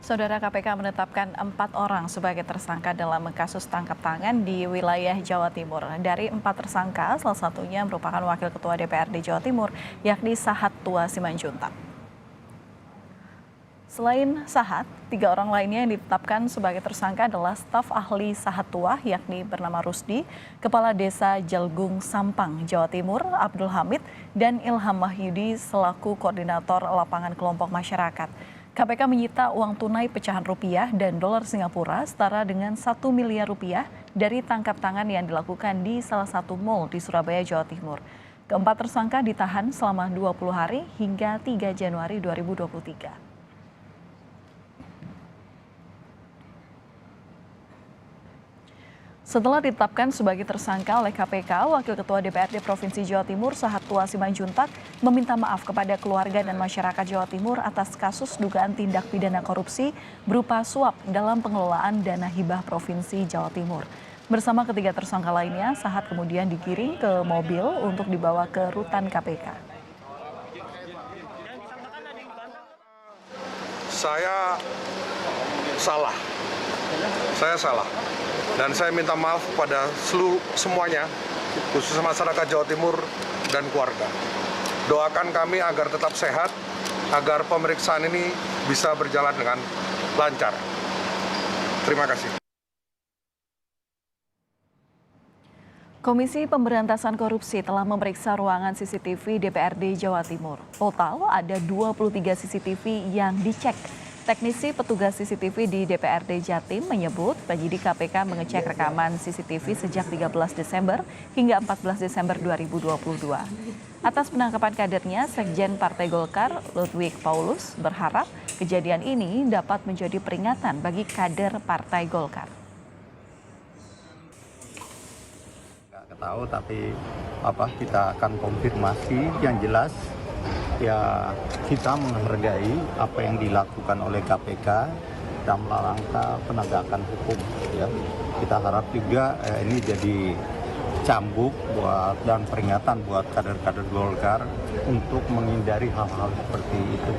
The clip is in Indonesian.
Saudara KPK menetapkan 4 orang sebagai tersangka dalam kasus tangkap tangan di wilayah Jawa Timur. Dari 4 tersangka, salah satunya merupakan Wakil Ketua DPRD Jawa Timur, yakni Sahat Tua Simanjuntak. Selain Sahat, 3 orang lainnya yang ditetapkan sebagai tersangka adalah staf ahli Sahat Tua, yakni bernama Rusdi, Kepala Desa Jalgung Sampang, Jawa Timur, Abdul Hamid, dan Ilham Mahyudi selaku koordinator lapangan kelompok masyarakat. KPK menyita uang tunai pecahan rupiah dan dolar Singapura setara dengan 1 miliar rupiah dari tangkap tangan yang dilakukan di salah satu mal di Surabaya, Jawa Timur. Keempat tersangka ditahan selama 20 hari hingga 3 Januari 2023. Setelah ditetapkan sebagai tersangka oleh KPK, Wakil Ketua DPRD Provinsi Jawa Timur Sahat Tua Simanjuntak meminta maaf kepada keluarga dan masyarakat Jawa Timur atas kasus dugaan tindak pidana korupsi berupa suap dalam pengelolaan dana hibah Provinsi Jawa Timur. Bersama ketiga tersangka lainnya, Sahat kemudian digiring ke mobil untuk dibawa ke rutan KPK. Saya salah. Dan saya minta maaf pada semuanya, khususnya masyarakat Jawa Timur dan keluarga. Doakan kami agar tetap sehat, agar pemeriksaan ini bisa berjalan dengan lancar. Terima kasih. Komisi Pemberantasan Korupsi telah memeriksa ruangan CCTV DPRD Jawa Timur. Total ada 23 CCTV yang dicek. Teknisi petugas CCTV di DPRD Jatim menyebut penyidik KPK mengecek rekaman CCTV sejak 13 Desember hingga 14 Desember 2022. Atas penangkapan kadernya, Sekjen Partai Golkar Ludwig Paulus berharap kejadian ini dapat menjadi peringatan bagi kader Partai Golkar. Nggak tahu, tapi kita akan konfirmasi yang jelas. Ya, kita menghargai apa yang dilakukan oleh KPK dalam rangka penegakan hukum. Ya, kita harap juga ini jadi cambuk dan peringatan buat kader-kader Golkar untuk menghindari hal-hal seperti itu.